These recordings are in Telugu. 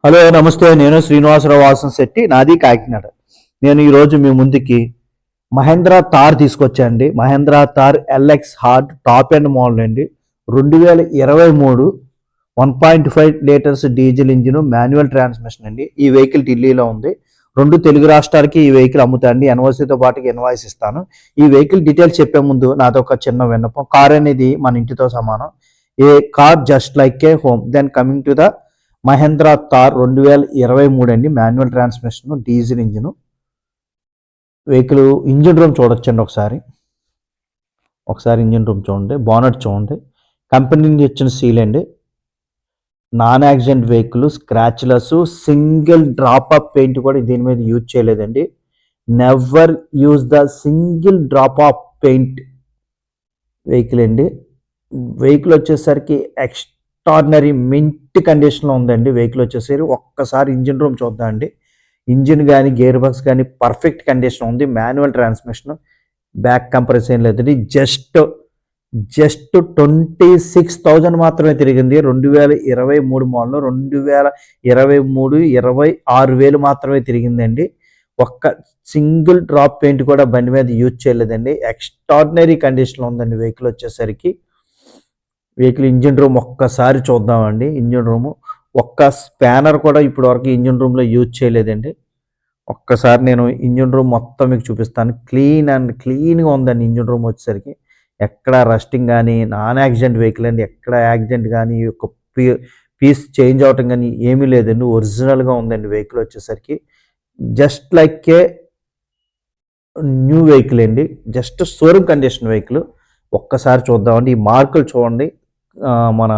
హలో నమస్తే. నేను శ్రీనివాసరావు వాసన్ శెట్టి, నాది కాకినాడ. నేను ఈరోజు మీ ముందుకి మహేంద్ర థార్ తీసుకొచ్చానండి. Mahindra Thar LX hard top end model అండి. 2023 1.5 litres diesel engine manual transmission అండి. ఈ వెహికల్ ఢిల్లీలో ఉంది. 2 తెలుగు రాష్ట్రాలకి ఈ వెహికల్ అమ్ముతాండి. ఎన్ఓసితో పాటుగా ఇన్వాయిస్ ఇస్తాను. ఈ వెహికల్ డీటెయిల్స్ చెప్పే ముందు నాతో ఒక చిన్న విన్నపం. కార్ అనేది మన ఇంటితో సమానం. A car just like a home. Then coming to the Mahindra Thar 2023 అండి. Manual transmission, diesel engine. Vehicle engine room చూడొచ్చండి. ఒకసారి ఇంజిన్ రూమ్ చూడండి. బానెట్ చూడండి. కంపెనీ నుంచి వచ్చిన సీల్ అండి. Non accident vehicle, scratchless, single drop of paint కూడా దీని మీద యూజ్ చేయలేదండి. Never use the single drop of paint vehicle అండి. వెహికల్ వచ్చేసరికి ఎక్స్ట్రాడినరీ మింట్ కండిషన్లో ఉందండి. వెహికల్ వచ్చేసరికి ఒక్కసారి ఇంజిన్ రూమ్ చూద్దాం అండి. ఇంజిన్ కానీ గేర్ బాక్స్ కానీ పర్ఫెక్ట్ కండిషన్ ఉంది. మాన్యువల్ ట్రాన్స్మిషన్, బ్యాక్ కంప్రెషన్ లేదండి. జస్ట్ 26,000 మాత్రమే తిరిగింది. 2023 మోడల్. 2023 26,000 మాత్రమే తిరిగిందండి. ఒక్క సింగిల్ డ్రాప్ పెయింట్ కూడా బండి మీద యూజ్ చేయలేదండి. ఎక్స్ట్రాడినరీ కండిషన్లో ఉందండి వెహికల్ వచ్చేసరికి. వెహికల్ ఇంజిన్ రూమ్ ఒక్కసారి చూద్దామండి. ఇంజిన్ రూము ఒక్క స్పానర్ కూడా ఇప్పటి వరకు ఇంజిన్ రూమ్లో యూజ్ చేయలేదండి. ఒక్కసారి నేను ఇంజిన్ రూమ్ మొత్తం మీకు చూపిస్తాను. క్లీన్గా ఉందండి ఇంజిన్ రూమ్ వచ్చేసరికి. ఎక్కడ రస్టింగ్ కానీ, నాన్ యాక్సిడెంట్ వెహికల్ అండి. ఎక్కడ యాక్సిడెంట్ కానీ, ఒక పీస్ చేంజ్ అవటం కానీ ఏమీ లేదండి. ఒరిజినల్గా ఉందండి వెహికల్ వచ్చేసరికి. Just like a new vehicle అండి. Just showroom condition vehicle. ఒక్కసారి చూద్దామండి. ఈ మార్కులు చూడండి. మన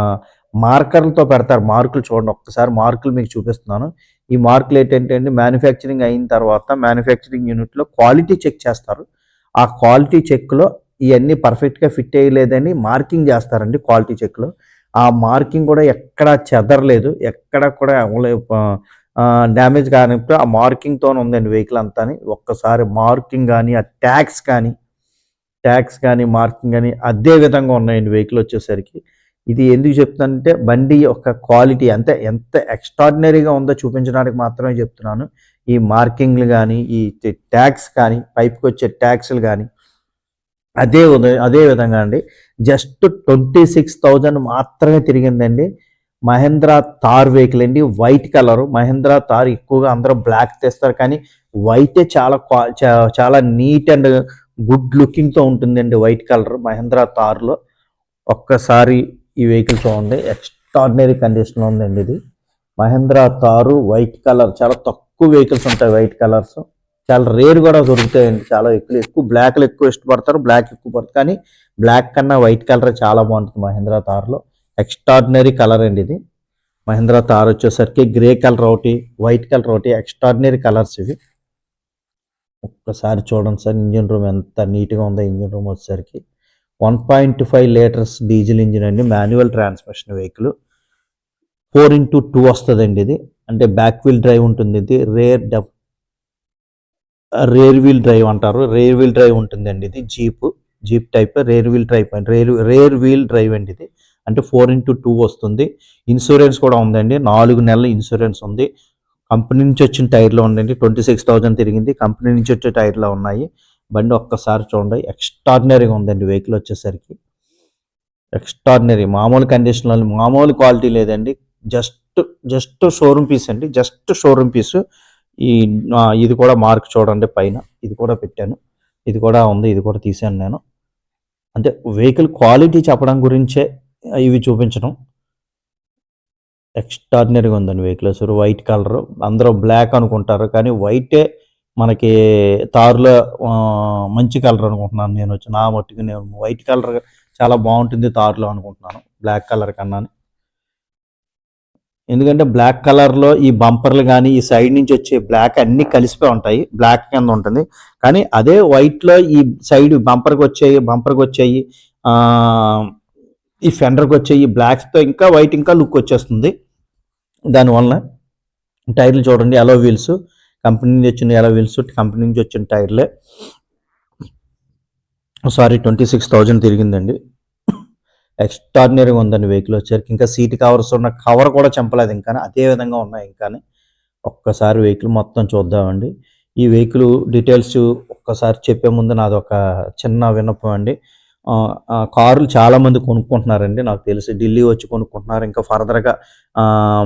మార్కర్లతో పెడతారు. మార్కులు చూడండి. ఒక్కసారి మార్కులు మీకు చూపిస్తున్నాను. ఈ మార్కులు ఏంటంటే అండి, మ్యానుఫ్యాక్చరింగ్ అయిన తర్వాత మ్యానుఫ్యాక్చరింగ్ యూనిట్లో క్వాలిటీ చెక్ చేస్తారు. ఆ క్వాలిటీ చెక్లో ఇవన్నీ పర్ఫెక్ట్గా ఫిట్ అయ్యలేదని మార్కింగ్ చేస్తారండి. క్వాలిటీ చెక్లో ఆ మార్కింగ్ కూడా ఎక్కడా చెదరలేదు, ఎక్కడ కూడా డ్యామేజ్ కానిప్పుడు ఆ మార్కింగ్తో ఉందండి వెహికల్ అంతా. ఒక్కసారి మార్కింగ్ కానీ, ఆ ట్యాక్స్ కానీ మార్కింగ్ కానీ అదే విధంగా ఉన్నాయండి వెహికల్ వచ్చేసరికి. ఇది ఎందుకు చెప్తానంటే బండి యొక్క క్వాలిటీ ఎంత ఎక్స్ట్రాడినరీగా ఉందో చూపించడానికి మాత్రమే చెప్తున్నాను. ఈ మార్కింగ్లు కానీ, ఈ ట్యాక్స్ కానీ, పైప్కి వచ్చే ట్యాక్స్లు కానీ అదే విధంగా అండి. జస్ట్ 26,000 మాత్రమే తిరిగిందండి. మహేంద్ర థార్ వెహికల్ అండి. White colour. మహేంద్ర థార్ ఎక్కువగా అందరూ బ్లాక్ తెస్తారు, కానీ వైటే చాలా నీట్ అండ్ గుడ్ లుకింగ్తో ఉంటుందండి వైట్ కలర్ మహేంద్ర థార్లో. ఒక్కసారి ఈ వెహికల్ చూడండి. ఎక్స్ట్రాడినరీ కండిషన్లో ఉందండి ఇది. Mahindra Thar white colour. చాలా తక్కువ వెహికల్స్ ఉంటాయి వైట్ కలర్స్. చాలా రేర్ కూడా దొరుకుతాయండి. చాలా ఎక్కువ బ్లాక్లు ఎక్కువ ఇష్టపడతారు, బ్లాక్ ఎక్కువ పడతారు, కానీ బ్లాక్ కన్నా వైట్ కలర్ చాలా బాగుంటుంది మహేంద్ర థార్లో. ఎక్స్ట్రాడినరీ కలర్ అండి ఇది. మహేంద్ర థార్ వచ్చేసరికి గ్రే కలర్ ఒకటి, వైట్ కలర్ ఒకటి, ఎక్స్ట్రాడినరీ కలర్స్ ఇవి. ఒక్కసారి చూడండి సార్ ఇంజిన్ రూమ్ ఎంత నీట్గా ఉందో. ఇంజిన్ రూమ్ వచ్చేసరికి 1.5 లీటర్స్ డీజిల్ ఇంజిన్ అండి. Manual transmission vehicle. 4x2 వస్తుందండి ఇది. అంటే బ్యాక్ వీల్ డ్రైవ్ ఉంటుంది. ఇది రేర్ వీల్ డ్రైవ్ అంటారు. రేర్ వీల్ డ్రైవ్ ఉంటుందండి ఇది. Jeep type rear wheel drive అండి ఇది. అంటే 4x2 వస్తుంది. ఇన్సూరెన్స్ కూడా ఉందండి. 4 నెలల ఇన్సూరెన్స్ ఉంది. కంపెనీ నుంచి వచ్చిన టైర్లో ఉందండి. 26,000 తిరిగింది. కంపెనీ నుంచి వచ్చే టైర్లో ఉన్నాయి. బండి ఒక్కసారి చూడండి. ఎక్స్ట్రాడినరీగా ఉందండి వెహికల్ వచ్చేసరికి. ఎక్స్ట్రాడినరీ. మామూలు కండిషన్లో, మామూలు క్వాలిటీ లేదండి. జస్ట్ షోరూమ్ పీస్ అండి. జస్ట్ షోరూమ్ పీసు. ఇది కూడా మార్క్ చూడండి పైన. ఇది కూడా పెట్టాను. ఇది కూడా ఉంది. ఇది కూడా తీసాను నేను. అంటే వెహికల్ క్వాలిటీ చెప్పడం గురించే ఇవి చూపించడం. ఎక్స్ట్రాడినరీగా ఉందండి వెహికల్. అసలు వైట్ కలర్. అందరూ బ్లాక్ అనుకుంటారు, కానీ వైటే మనకి తారులో మంచి కలర్ అనుకుంటున్నాను నేను. నా మట్టుకు నేను వైట్ కలర్ చాలా బాగుంటుంది తారులో అనుకుంటున్నాను, బ్లాక్ కలర్ కన్నా. ఎందుకంటే బ్లాక్ కలర్లో ఈ బంపర్లు కానీ, ఈ సైడ్ నుంచి వచ్చే బ్లాక్ అన్నీ కలిసిపోయి ఉంటాయి. బ్లాక్ కింద ఉంటుంది. కానీ అదే వైట్లో ఈ సైడ్ బంపర్కి వచ్చాయి, ఈ ఫెండర్కి వచ్చాయి బ్లాక్స్తో ఇంకా వైట్ ఇంకా లుక్ వచ్చేస్తుంది. దానివల్ల టైర్లు చూడండి. అలో వీల్స్. కంపెనీ నుంచి వచ్చిన ఎలా వీల్స్, కంపెనీ నుంచి వచ్చిన టైర్లే. 26,000 తిరిగిందండి. ఎక్స్ట్రాడినరీగా ఉందండి వెహికల్ వచ్చేసరికి. ఇంకా సీట్ కవర్స్ ఉన్న కవర్ కూడా చింపలేదు ఇంకా, అదే విధంగా ఉన్నాయి ఇంకా. ఒక్కసారి వెహికల్ మొత్తం చూద్దామండి. ఈ వెహికల్ డీటెయిల్స్ ఒక్కసారి చెప్పే ముందు నాదొక చిన్న విన్నపం అండి. కార్లు చాలామంది కొనుక్కుంటున్నారండి, నాకు తెలిసి ఢిల్లీ వచ్చి కొనుక్కుంటున్నారు, ఇంకా ఫర్దర్గా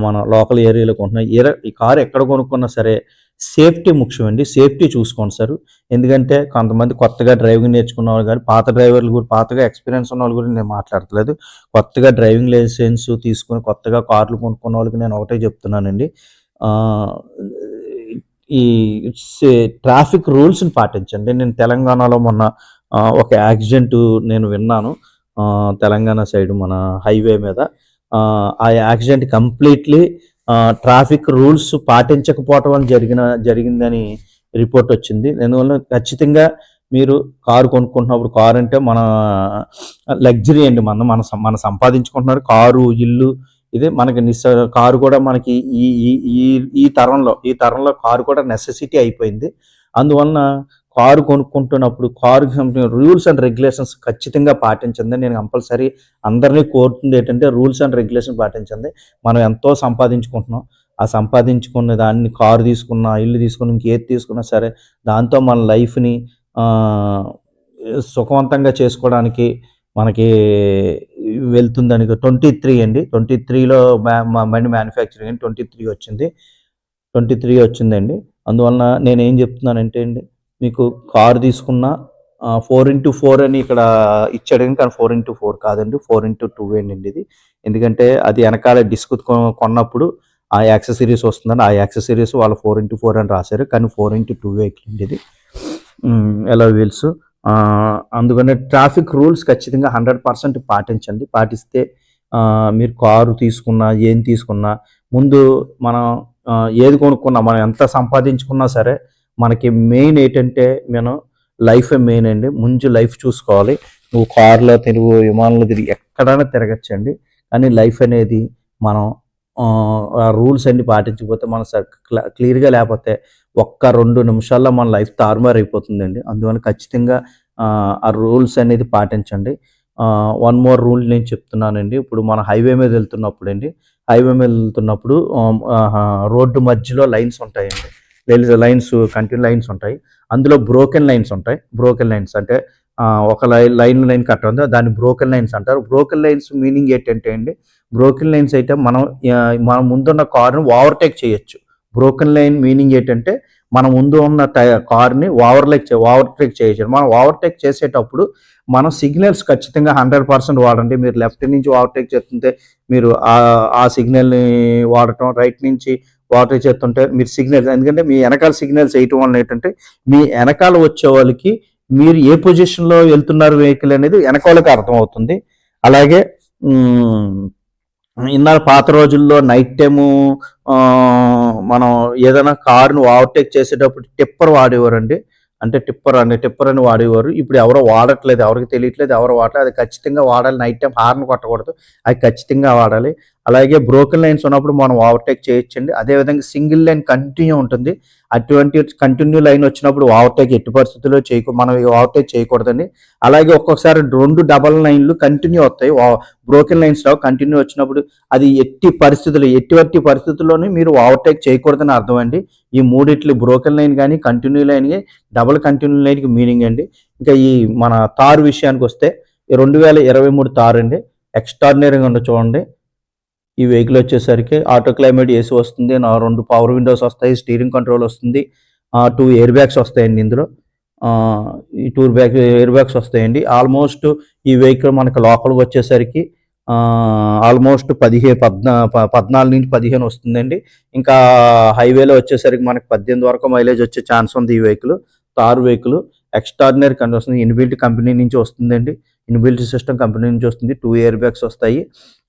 మన లోకల్ ఏరియాలో కొంటున్నారు. ఈ కారు ఎక్కడ కొనుక్కున్నా సరే సేఫ్టీ ముఖ్యం అండి. సేఫ్టీ చూసుకోండి సార్. ఎందుకంటే కొంతమంది కొత్తగా డ్రైవింగ్ నేర్చుకున్న వాళ్ళు కానీ, పాత డ్రైవర్లు కూడా, పాతగా ఎక్స్పీరియన్స్ ఉన్న వాళ్ళు గురించి నేను మాట్లాడట్లేదు, కొత్తగా డ్రైవింగ్ లైసెన్స్ తీసుకుని కొత్తగా కార్లు కొనుక్కున్న వాళ్ళకి నేను ఒకటే చెప్తున్నానండి. ఈ ట్రాఫిక్ రూల్స్ని పాటించండి. నేను తెలంగాణలో మొన్న ఒక యాక్సిడెంట్ నేను విన్నాను, తెలంగాణ సైడ్ మన హైవే మీద. ఆ యాక్సిడెంట్ కంప్లీట్లీ ట్రాఫిక్ రూల్స్ పాటించకపోవటం వల్ల జరిగిందని రిపోర్ట్ వచ్చింది. దానివల్ల ఖచ్చితంగా మీరు కారు కొనుక్కుంటున్నప్పుడు, కారు అంటే మన లగ్జరీ అండి, మన సంపాదించుకుంటున్నారు కారు, ఇల్లు, ఇదే మనకి కారు కూడా మనకి ఈ ఈ ఈ తరంలో కారు కూడా నెసెసిటీ అయిపోయింది. అందువలన కారు కొనుక్కుంటున్నప్పుడు కారుకి సంబంధించిన రూల్స్ అండ్ రెగ్యులేషన్స్ ఖచ్చితంగా పాటించండి. నేను కంపల్సరీ అందరినీ కోరుతుంది ఏంటంటే రూల్స్ అండ్ రెగ్యులేషన్ పాటించండి. మనం ఎంతో సంపాదించుకుంటున్నాం, ఆ సంపాదించుకున్న దాన్ని, కారు తీసుకున్నా, ఇల్లు తీసుకున్నా, ఇంకేది తీసుకున్నా సరే దాంతో మన లైఫ్ని సుఖవంతంగా చేసుకోవడానికి మనకి వెళ్తుందని. 23 అండి, 23లో బండి మ్యానుఫ్యాక్చరింగ్ అండి, 23 వచ్చిందండి. అందువలన నేనేం చెప్తున్నానంటే అండి, మీకు కారు తీసుకున్న 4x4 అని ఇక్కడ ఇచ్చాడు, కానీ 4x4 కాదండి, 4x2 అండి ఇది. ఎందుకంటే అది వెనకాల డిస్క్ కొన్నప్పుడు ఆ యాక్సెసరీస్ వస్తుందని, ఆ యాక్సెసరీస్ వాళ్ళు 4x4 అని రాశారు, కానీ 4x2 వెహికల్ అండి ఇది. ఎలా వీల్స్. అందుకనే ట్రాఫిక్ రూల్స్ ఖచ్చితంగా 100% పాటించండి. పాటిస్తే మీరు కారు తీసుకున్నా, ఏం తీసుకున్నా, ముందు మనం ఏది కొనుక్కున్నా, మనం ఎంత సంపాదించుకున్నా సరే మనకి మెయిన్ ఏంటంటే మనం లైఫ్ మెయిన్ అండి. ముందు లైఫ్ చూసుకోవాలి. నువ్వు కారులో తిరుగు, విమానంలో తిరిగి, ఎక్కడైనా తిరగచ్చండి, కానీ లైఫ్ అనేది మనం ఆ రూల్స్ అన్ని పాటించకపోతే, మన క్లియర్గా లేకపోతే 1-2 నిమిషాల్లో మన లైఫ్ తారుమారు అయిపోతుందండి. అందువల్ల ఖచ్చితంగా ఆ రూల్స్ అనేది పాటించండి. వన్ మోర్ రూల్ నేను చెప్తున్నానండి. ఇప్పుడు మన హైవే మీద వెళ్తున్నప్పుడు రోడ్డు మధ్యలో లైన్స్ ఉంటాయండి, కంటిన్యూ లైన్స్ ఉంటాయి. అందులో బ్రోకెన్ లైన్స్ ఉంటాయి. బ్రోకెన్ లైన్స్ అంటే ఒక లైన్ కట్ ఉంది, దాన్ని బ్రోకెన్ లైన్స్ అంటారు. బ్రోకెన్ లైన్స్ మీనింగ్ ఏంటంటే అండి, బ్రోకెన్ లైన్స్ అయితే మనం ముందున్న కార్ని ఓవర్టేక్ చేయొచ్చు. బ్రోకెన్ లైన్ మీనింగ్ ఏంటంటే మన ముందు ఉన్న కార్ని ఓవర్టేక్ చేయొచ్చు. మనం ఓవర్టేక్ చేసేటప్పుడు మనం సిగ్నల్స్ ఖచ్చితంగా 100% వాడండి. మీరు లెఫ్ట్ నుంచి ఓవర్టేక్ చేస్తుంటే మీరు ఆ సిగ్నల్ని వాడటం, రైట్ నుంచి ఓవర్టేక్ చేస్తుంటే మీరు సిగ్నల్స్, ఎందుకంటే మీ వెనకాల సిగ్నల్స్ వేయటం వల్ల ఏంటంటే మీ వెనకాల వచ్చే వాళ్ళకి మీరు ఏ పొజిషన్లో వెళ్తున్నారు వెహికల్ అనేది వెనకాలకి అర్థమవుతుంది. అలాగే ఇన్నాళ్ళ పాత రోజుల్లో నైట్ టైము మనం ఏదైనా కారును ఓవర్టేక్ చేసేటప్పుడు టిప్పర్ వాడేవారండి. అంటే టిప్పర్ అని వాడేవారు. ఇప్పుడు ఎవరో వాడట్లేదు, ఎవరికి తెలియట్లేదు, ఎవరు వాడలేదు. అది ఖచ్చితంగా వాడాలి. నైట్ టైం హార్న్ కొట్టకూడదు, అది ఖచ్చితంగా వాడాలి. అలాగే బ్రోకెన్ లైన్స్ ఉన్నప్పుడు మనం ఓవర్టేక్ చేయొచ్చండి. అదేవిధంగా సింగిల్ లైన్ కంటిన్యూ ఉంటుంది. అటువంటి కంటిన్యూ లైన్ వచ్చినప్పుడు ఓవర్టేక్ ఎట్టి పరిస్థితుల్లో మనం ఓవర్టేక్ చేయకూడదండి. అలాగే ఒక్కొక్కసారి 2 డబల్ లైన్లు కంటిన్యూ వస్తాయి, బ్రోకెన్ లైన్స్ రావు. కంటిన్యూ వచ్చినప్పుడు అది ఎటువంటి పరిస్థితుల్లోనే మీరు ఓవర్టేక్ చేయకూడదని అర్థం అండి. ఈ మూడిట్లు, బ్రోకెన్ లైన్ కానీ కంటిన్యూ లైన్, డబుల్ కంటిన్యూ లైన్కి మీనింగ్ అండి. ఇంకా ఈ మన తారు విషయానికి వస్తే 2023 తారు అండి, ఎక్స్ట్రాడినరీగా ఉంది చూడండి. ఈ వెహికల్ వచ్చేసరికి ఆటో క్లైమేట్ ఏసీ వస్తుంది, 2 పవర్ విండోస్ వస్తాయి, స్టీరింగ్ కంట్రోల్ వస్తుంది, 2 ఎయిర్ బ్యాగ్స్ వస్తాయండి ఇందులో. ఈ 2 ఎయిర్ బ్యాగ్స్ వస్తాయండి. ఆల్మోస్ట్ ఈ వెహికల్ మనకి లోపలికి వచ్చేసరికి ఆల్మోస్ట్ 14 నుంచి 15 వస్తుందండి. ఇంకా హైవేలో వచ్చేసరికి మనకి 18 వరకు మైలేజ్ వచ్చే ఛాన్స్ ఉంది. ఈ vehicle Thar vehicle extraordinary condition, inbuilt company నుంచి వస్తుందండి. ఇన్బిల్ట్ సిస్టమ్ కంపెనీ నుంచి వస్తుంది. 2 ఎయిర్ బ్యాగ్స్ వస్తాయి,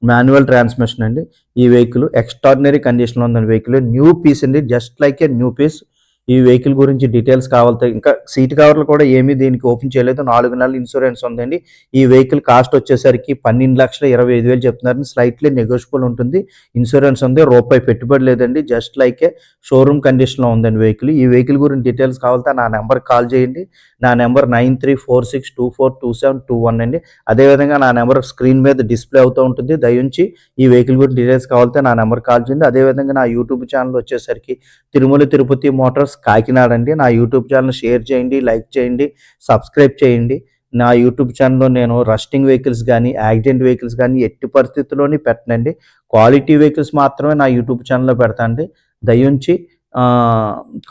మాన్యువల్ ట్రాన్స్మిషన్ అండి. ఈ వెహికల్ ఎక్స్ట్రాడినరీ కండిషన్లో ఉందండి. వెహికల్ న్యూ పీస్ అండి, just like a new piece. ఈ వెహికల్ గురించి డీటెయిల్స్ కావాలంటే ఇంకా సీట్ కవర్లు కూడా ఏమీ దీనికి ఓపెన్ చేయలేదు. 4 నెలల ఇన్సూరెన్స్ ఉందండి. ఈ వెహికల్ కాస్ట్ వచ్చేసరికి 12,25,000 చెప్తున్నారు. స్లైట్లీ నెగోషియబుల్ ఉంటుంది. ఇన్సూరెన్స్ ఉంది. రూపాయి పెట్టుబడి లేదండి. జస్ట్ లైక్ ఏ షోరూమ్ కండిషన్లో ఉందండి వెహికల్. ఈ వెహికల్ గురించి డీటెయిల్స్ కావాలంటే నా నెంబర్కి కాల్ చేయండి. నా నెంబర్ 9346242721 అండి. అదేవిధంగా నా నెంబర్ స్క్రీన్ మీద డిస్ప్లే అవుతూ ఉంటుంది. దయించి ఈ వెహికల్ గురించి డీటెయిల్స్ కావాలంటే నా నెంబర్ కాల్ చేయండి. అదేవిధంగా నా యూట్యూబ్ ఛానల్ వచ్చేసరికి తిరుమల తిరుపతి మోటార్స్ కాకినాడ అండి. నా యూట్యూబ్ ఛానల్ షేర్ చేయండి, లైక్ చేయండి, సబ్స్క్రైబ్ చేయండి. నా యూట్యూబ్ ఛానల్లో నేను రస్టింగ్ వెహికల్స్ కానీ యాక్సిడెంట్ వెహికల్స్ కానీ ఎట్టి పరిస్థితుల్లోని పెట్టనండి. క్వాలిటీ వెహికల్స్ మాత్రమే నా యూట్యూబ్ ఛానల్లో పెడతానండి. దయించి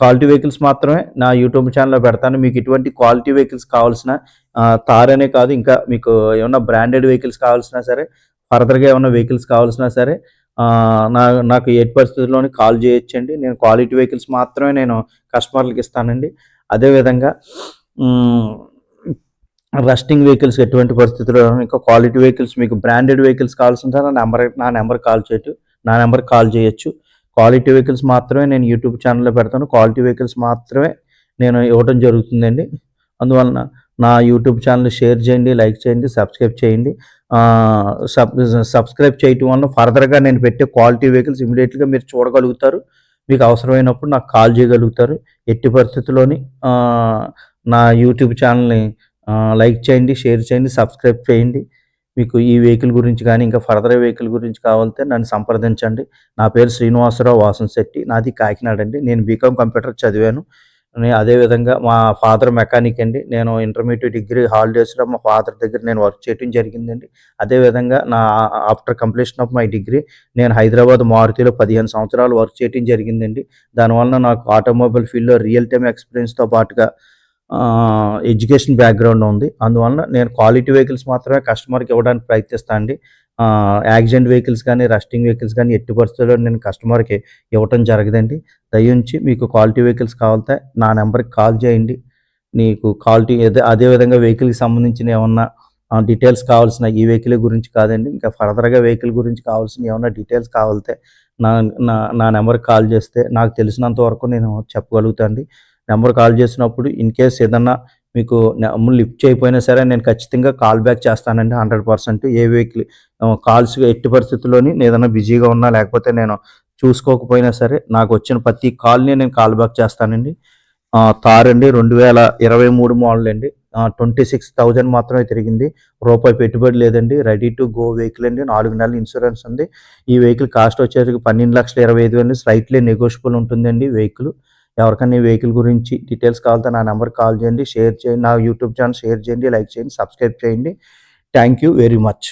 క్వాలిటీ వెహికల్స్ మాత్రమే నా యూట్యూబ్ ఛానల్లో పెడతాను. మీకు ఇటువంటి క్వాలిటీ వెహికల్స్ కావాల్సిన తార్ అనే కాదు, ఇంకా మీకు ఏమన్నా బ్రాండెడ్ వెహికల్స్ కావాల్సినా సరే, ఫర్దర్గా ఏమన్నా వెహికల్స్ కావాల్సినా సరే నాకు ఎట్టి పరిస్థితుల్లోని కాల్ చేయొచ్చండి. నేను క్వాలిటీ వెహికల్స్ మాత్రమే నేను కస్టమర్లకు ఇస్తానండి. అదేవిధంగా రస్టింగ్ వెహికల్స్ ఎటువంటి పరిస్థితుల్లో, ఇంకా క్వాలిటీ వెహికల్స్ మీకు బ్రాండెడ్ వెహికల్స్ కావాల్సిన నా నెంబర్ కాల్ చేయొచ్చు. క్వాలిటీ వెహికల్స్ మాత్రమే నేను యూట్యూబ్ ఛానల్లో పెడతాను. క్వాలిటీ వెహికల్స్ మాత్రమే నేను ఇవ్వడం జరుగుతుందండి. అందువలన నా యూట్యూబ్ ఛానల్ షేర్ చేయండి, లైక్ చేయండి, సబ్స్క్రైబ్ చేయండి. సబ్స్క్రైబ్ చేయటం వల్ల ఫర్దర్గా నేను పెట్టే క్వాలిటీ వెహికల్స్ ఇమీడియట్గా మీరు చూడగలుగుతారు. మీకు అవసరమైనప్పుడు నాకు కాల్ చేయగలుగుతారు. ఎట్టి పరిస్థితుల్లోని నా యూట్యూబ్ ఛానల్ని లైక్ చేయండి, షేర్ చేయండి, సబ్స్క్రైబ్ చేయండి. మీకు ఈ వెహికల్ గురించి కానీ ఇంకా ఫర్దర్ వెహికల్ గురించి కావాలంటే నన్ను సంప్రదించండి. నా పేరు శ్రీనివాసరావు వాసంశెట్టి. నాది కాకినాడ అండి. నేను బీకామ్ కంప్యూటర్ చదివాను. అదేవిధంగా మా ఫాదర్ మెకానిక్ అండి. నేను ఇంటర్మీడియట్ డిగ్రీ హాలిడేస్లో మా ఫాదర్ దగ్గర నేను వర్క్ చేయడం జరిగిందండి. అదేవిధంగా after completion of my degree నేను హైదరాబాద్ మారుతిలో 15 సంవత్సరాలు వర్క్ చేయడం జరిగిందండి. దానివల్ల నాకు ఆటోమొబైల్ ఫీల్డ్లో రియల్ టైమ్ ఎక్స్పీరియన్స్తో పాటుగా ఎడ్యుకేషన్ బ్యాక్గ్రౌండ్ ఉంది. అందువలన నేను క్వాలిటీ వెహికల్స్ మాత్రమే కస్టమర్కి ఇవ్వడానికి ప్రయత్నిస్తాను అండి. యాక్సిడెంట్ వెహికల్స్ కానీ రస్టింగ్ వెహికల్స్ కానీ ఎట్టి పరిస్థితుల్లో నేను కస్టమర్కి ఇవ్వటం జరగదండి. దయించి మీకు క్వాలిటీ వెహికల్స్ కావాలంటే నా నెంబర్కి కాల్ చేయండి. నీకు క్వాలిటీ అదేవిధంగా వెహికల్కి సంబంధించిన ఏమన్నా డీటెయిల్స్ కావాల్సిన ఈ వెహికల్ గురించి కాదండి, ఇంకా ఫర్దర్గా వెహికల్ గురించి కావాల్సిన ఏమన్నా డీటెయిల్స్ కావాలితే నా నా నా నెంబర్కి కాల్ చేస్తే నాకు తెలిసినంత వరకు నేను చెప్పగలుగుతాను అండి. నెంబర్ కాల్ చేసినప్పుడు ఇన్ కేస్ ఏదన్నా మీకు లిఫ్ట్ చేయకపోయినా సరే నేను ఖచ్చితంగా కాల్ బ్యాక్ చేస్తానండి 100%. ఏ వెహికల్ కాల్స్ ఎట్టి పరిస్థితుల్లోని ఏదైనా బిజీగా ఉన్నా లేకపోతే నేను చూసుకోకపోయినా సరే నాకు వచ్చిన ప్రతి కాల్ని నేను కాల్ బ్యాక్ చేస్తానండి. తార్ అండి, 2023 మోడల్ అండి. 26,000 మాత్రమే తిరిగింది. రూపాయి పెట్టుబడి లేదండి. రెడీ టు గో వెహికల్ అండి. 4 నెలల ఇన్సూరెన్స్ ఉంది. ఈ వెహికల్ కాస్ట్ వచ్చేసరికి 12,25,000 స్లైట్లీ నెగోషియబుల్ ఉంటుందండి వెహికల్. ఎవరికైనా ఈ వెహికల్ గురించి డీటెయిల్స్ కావాలంటే నా నెంబర్కి కాల్ చేయండి, షేర్ చేయండి, నా యూట్యూబ్ ఛానల్ షేర్ చేయండి, లైక్ చేయండి, సబ్స్క్రైబ్ చేయండి. Thank you very much.